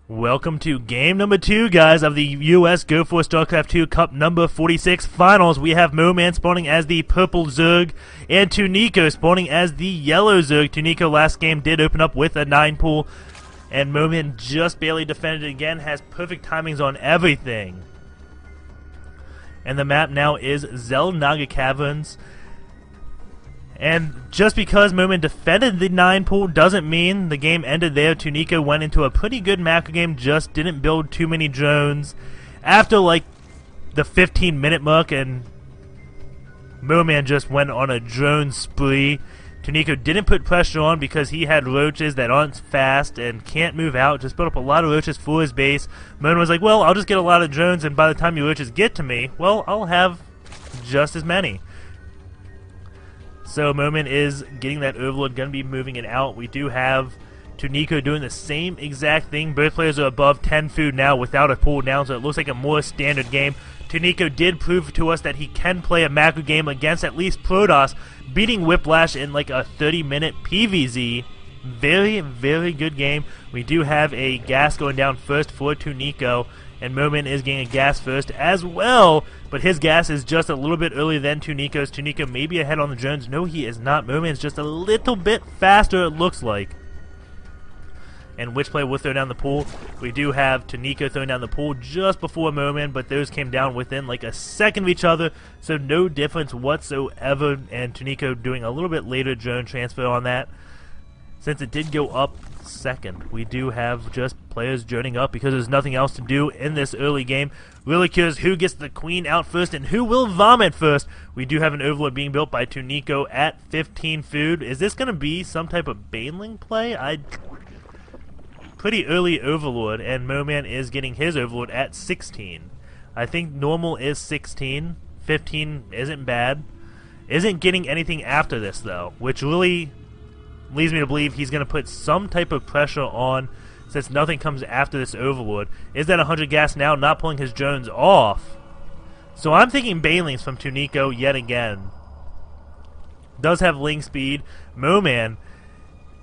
Welcome to game number 2, guys, of the US.Go4SC2 Cup number 46 finals. We have MoMaN spawning as the purple Zerg and Tunico spawning as the yellow Zerg. Tunico last game did open up with a 9 pool, and MoMaN just barely defended it again, has perfect timings on everything. And the map now is Xel'Naga Caverns. And just because MoMaN defended the 9 pool doesn't mean the game ended there. Tunico went into a pretty good macro game, just didn't build too many drones. After like the 15-minute mark, and MoMaN just went on a drone spree. Tunico didn't put pressure on because he had roaches that aren't fast and can't move out, just built up a lot of roaches for his base. MoMaN was like, well, I'll just get a lot of drones, and by the time your roaches get to me, well, I'll have just as many. So MoMaN is getting that overload, going to be moving it out. We do have Tunico doing the same exact thing. Both players are above 10 food now without a pool down, so it looks like a more standard game. Tunico did prove to us that he can play a macro game against at least Protoss, beating Whiplash in like a 30-minute PvZ. Very, very good game. We do have a gas going down first for Tunico, and MoMaN is getting a gas first as well, but his gas is just a little bit earlier than Tunico's. Tunico may be ahead on the drones. No, he is not. MoMaN's just a little bit faster, it looks like. And which player will throw down the pool? We do have Tunico throwing down the pool just before MoMaN, but those came down within like a second of each other, so no difference whatsoever, and Tunico doing a little bit later drone transfer on that. Since it did go up second, we do have just players joining up because there's nothing else to do in this early game. Really curious who gets the queen out first and who will vomit first. We do have an overlord being built by Tunico at 15 food. Is this going to be some type of baneling play? Pretty early overlord, and MoMaN is getting his overlord at 16. I think normal is 16. 15 isn't bad. Isn't getting anything after this though, which really leads me to believe he's going to put some type of pressure on since nothing comes after this overlord. Is that 100 gas now, not pulling his drones off? So I'm thinking banelings from Tunico yet again. Does have ling speed. MoMaN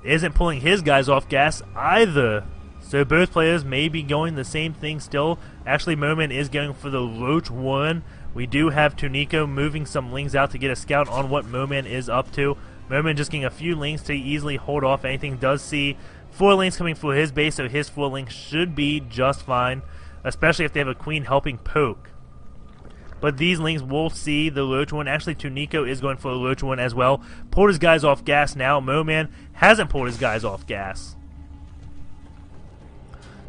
isn't pulling his guys off gas either. So both players may be going the same thing still. Actually, MoMaN is going for the Roach one. We do have Tunico moving some lings out to get a scout on what MoMaN is up to. MoMaN just getting a few lings to easily hold off anything. Does see 4 lings coming for his base, so his 4 lings should be just fine, especially if they have a queen helping poke. But these lings will see the Roach one. Actually, Tunico is going for a Roach one as well. Pulled his guys off gas now. MoMaN hasn't pulled his guys off gas.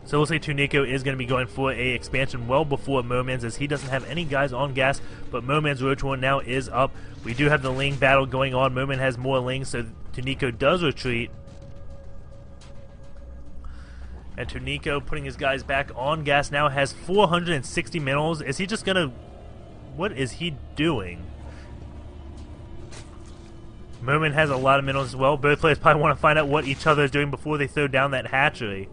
So we'll say Tunico is going to be going for a expansion well before MoMaN's, as he doesn't have any guys on gas, but MoMaN's Roach one now is up. We do have the ling battle going on. MoMaN has more lings, so Tunico does retreat. And Tunico, putting his guys back on gas now, has 460 minerals. Is he just going to... what is he doing? MoMaN has a lot of minerals as well. Both players probably want to find out what each other is doing before they throw down that hatchery.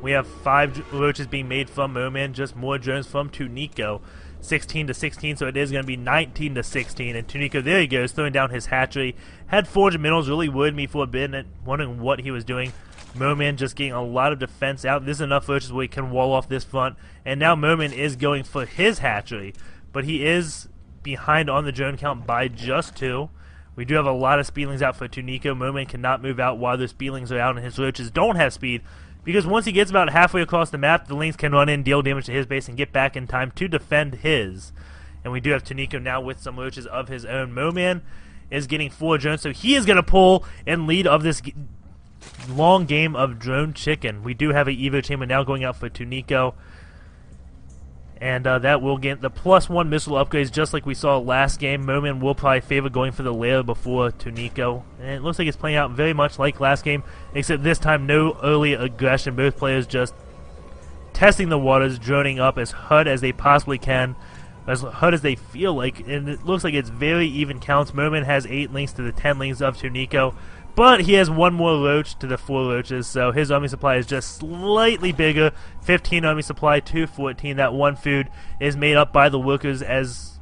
We have 5 roaches being made from MoMaN, just more drones from Tunico. 16 to 16, so it is going to be 19 to 16. And Tunico, there he goes, throwing down his hatchery. Had 400 minerals, really worried me for a bit, wondering what he was doing. MoMaN just getting a lot of defense out. This is enough roaches where he can wall off this front. And now MoMaN is going for his hatchery, but he is behind on the drone count by just 2. We do have a lot of speedlings out for Tunico. MoMaN cannot move out while the speedlings are out, and his roaches don't have speed, because once he gets about halfway across the map, the lings can run in, deal damage to his base, and get back in time to defend his. And we do have Tunico now with some roaches of his own. MoMaN is getting 4 drones, so he is going to pull and lead of this long game of drone chicken. We do have an Evo chamber now going out for Tunico, and that will get the +1 missile upgrades just like we saw last game. MoMaN will probably favor going for the lair before Tunico, and it looks like it's playing out very much like last game, except this time no early aggression. Both players just testing the waters, droning up as hard as they possibly can, as hard as they feel like, and it looks like it's very even counts. MoMaN has 8 lings to the 10 lings of Tunico, but he has 1 more roach to the 4 roaches, so his army supply is just slightly bigger. 15 army supply to 14. That 1 food is made up by the workers, as...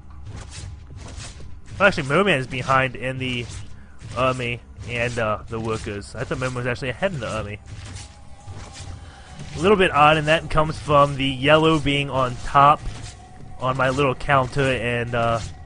well, actually, MoMaN is behind in the army and the workers. I thought MoMaN was actually ahead in the army. a little bit odd, and that comes from the yellow being on top on my little counter, and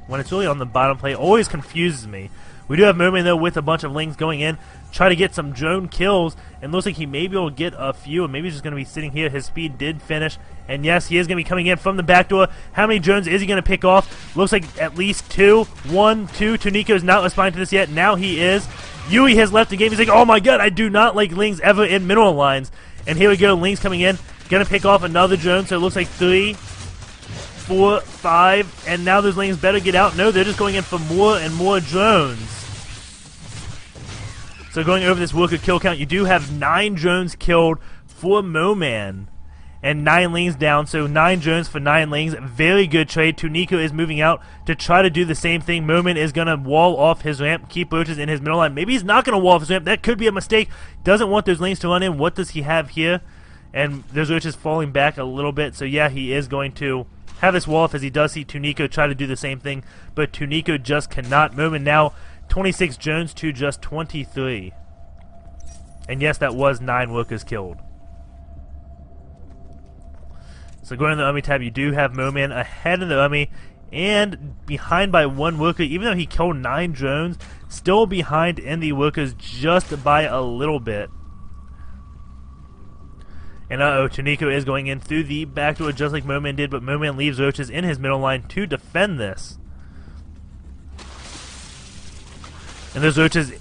when it's really on the bottom plate, always confuses me. We do have MoMaN though with a bunch of lings going in, try to get some drone kills, and looks like he may be able to get a few, and maybe he's just going to be sitting here. His speed did finish, and yes, he is going to be coming in from the back door. How many drones is he going to pick off? Looks like at least 2. 1, 2. Tunico's not responding to this yet. Now he is. Yui has left the game. He's like, oh my god, I do not like lings ever in mineral lines. And here we go, lings coming in. Going to pick off another drone, so it looks like 3, 4, 5, and now those lings better get out. No, they're just going in for more and more drones. So going over this worker kill count, you do have 9 drones killed for MoMaN. And 9 lings down, so 9 drones for 9 lings. Very good trade. Tunico is moving out to try to do the same thing. MoMaN is going to wall off his ramp, keep roaches in his middle line. Maybe he's not going to wall off his ramp. That could be a mistake. Doesn't want those lings to run in. What does he have here? And those roaches falling back a little bit. So yeah, he is going to have this wall off as he does see Tunico try to do the same thing. But Tunico just cannot. MoMaN now 26 drones to just 23. And yes, that was 9 workers killed. So going to the Army tab, you do have MoMaN ahead of the Army and behind by 1 worker. Even though he killed 9 drones, still behind in the workers just by a little bit. And Tunico is going in through the back door just like MoMaN did, but MoMaN leaves roaches in his middle line to defend this. And those roaches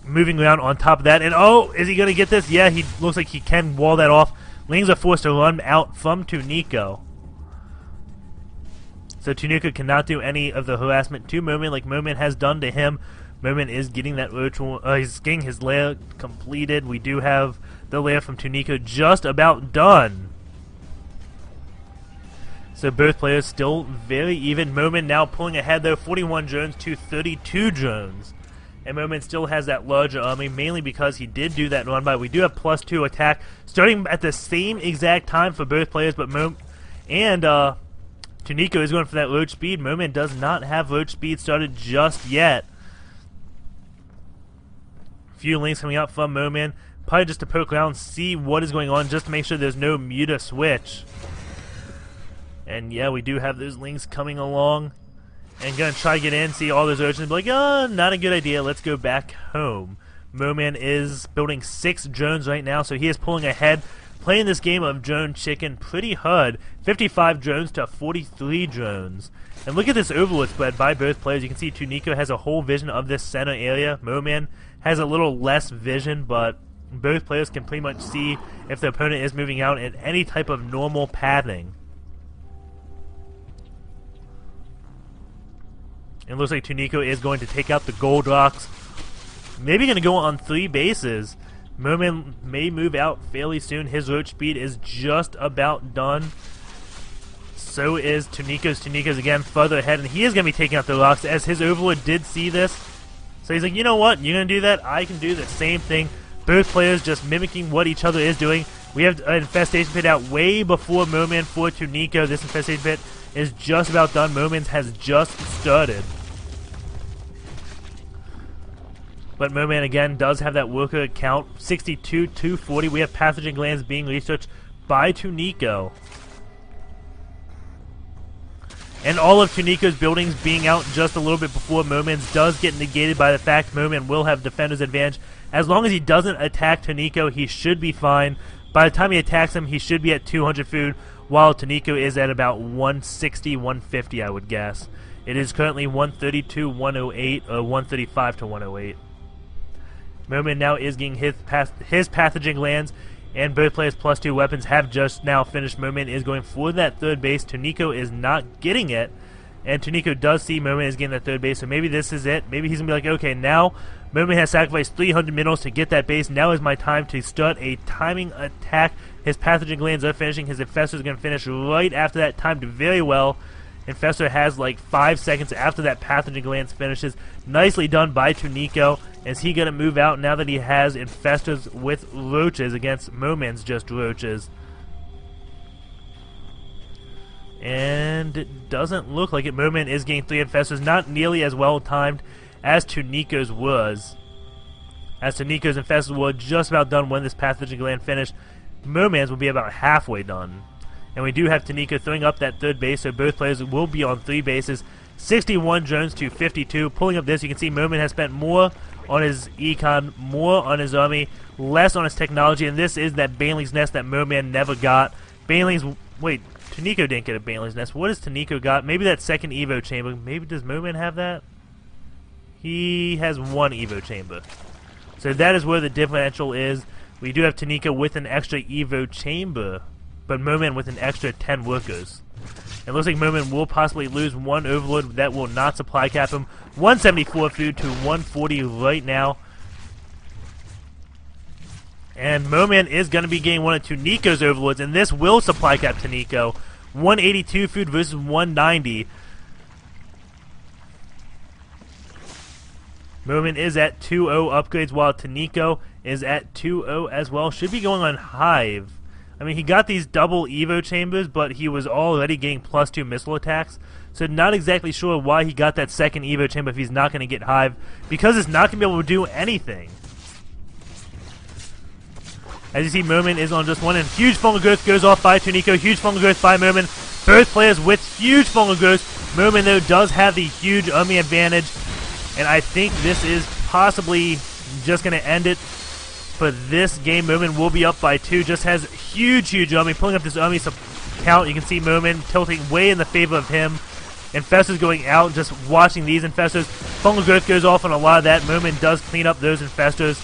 moving around on top of that. And oh, is he going to get this? Yeah, he looks like he can wall that off. Lings are forced to run out from Tunico. So Tunico cannot do any of the harassment to MoMaN like MoMaN has done to him. MoMaN is getting that ritual, he's getting his lair completed. We do have the lair from Tunico just about done. So both players still very even. MoMaN now pulling ahead though, 41 drones to 32 drones. And MoMaN still has that larger army, mainly because he did do that run by. We do have +2 attack, starting at the same exact time for both players, but Tunico is going for that roach speed. MoMaN does not have roach speed started just yet. Few links coming up from MoMaN, probably just to poke around, see what is going on, just to make sure there's no muta switch. And yeah, we do have those links coming along. And gonna try to get in, see all those urchins, be like, oh, not a good idea, let's go back home. MoMaN is building 6 drones right now, so he is pulling ahead, playing this game of drone chicken pretty hard. 55 drones to 43 drones. And look at this overload spread by both players. You can see Tunico has a whole vision of this center area. MoMaN has a little less vision, but both players can pretty much see if the opponent is moving out in any type of normal pathing. It looks like Tunico is going to take out the gold rocks. Maybe going to go on 3 bases. MoMaN may move out fairly soon. His roach speed is just about done. So is Tunico's. Tunico's again further ahead, and he is going to be taking out the rocks as his overlord did see this. So he's like, you know what? You're going to do that? I can do the same thing. Both players just mimicking what each other is doing. We have an infestation pit out way before MoMaN for Tunico. This infestation pit is just about done. MoMaN has just started. But MoMaN again does have that worker count, 62 to 40. We have pathogen glands being researched by Tunico. And all of Tunico's buildings being out just a little bit before MoMaN's does get negated by the fact MoMaN will have defender's advantage. As long as he doesn't attack Tunico, he should be fine. By the time he attacks him, he should be at 200 food, while Tunico is at about 160, 150, I would guess. It is currently 132, 108, or 135 to 108. MoMaN now is getting his pathogen glands, and both players' +2 weapons have just now finished. MoMaN is going for that 3rd base. Tunico is not getting it, and Tunico does see MoMaN is getting that 3rd base, so maybe this is it. Maybe he's going to be like, okay, now MoMaN has sacrificed 300 minerals to get that base. Now is my time to start a timing attack. His pathogen glands are finishing. His infestor is going to finish right after that, timed very well. Infestor has like 5 seconds after that pathogen glands finishes. Nicely done by Tunico. Is he going to move out now that he has infestors with roaches against MoMaN's just roaches? And it doesn't look like it. MoMaN is getting 3 infestors, not nearly as well timed as Tunico's was. As Tunico's infestors were just about done when this pathogen gland finished. MoMaN's will be about halfway done. And we do have Tunico throwing up that third base, so both players will be on 3 bases. 61 drones to 52. Pulling up this, you can see MoMaN has spent more on his econ, more on his army, less on his technology, and this is that Baneling's Nest that MoMaN never got. Wait, Tunico didn't get a Baneling's Nest. What has Tunico got? Maybe that second Evo chamber. Maybe does MoMaN have that? He has 1 Evo chamber. So that is where the differential is. We do have Tunico with an extra Evo chamber, but MoMaN with an extra 10 workers. It looks like MoMaN will possibly lose 1 Overlord. That will not supply cap him. 174 food to 140 right now. And MoMaN is going to be getting one of Tunico's Overlords, and this will supply cap Tunico. 182 food versus 190. MoMaN is at 2-0 upgrades, while Tunico is at 2-0 as well. Should be going on Hive. I mean, he got these double Evo chambers, but he was already getting +2 missile attacks. So not exactly sure why he got that second Evo chamber if he's not going to get Hive, because it's not going to be able to do anything. As you see, MoMaN is on just 1, and huge Fungal Growth goes off by Tunico. Huge Fungal Growth by MoMaN. Both players with huge Fungal Growth. MoMaN, though, does have the huge army advantage, and I think this is possibly just going to end it for this game. MoMaN will be up by 2. Just has huge army. Pulling up this army count, you can see MoMaN tilting way in the favor of him. Infestors going out, just watching these Infestors. Fungal Growth goes off on a lot of that. MoMaN does clean up those Infestors.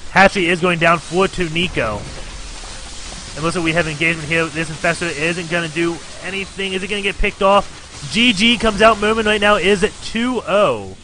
Hatchery is going down for Tunico. And looks like we have engagement here. This Infestor isn't going to do anything. Is it going to get picked off? GG comes out. MoMaN right now is at 2-0.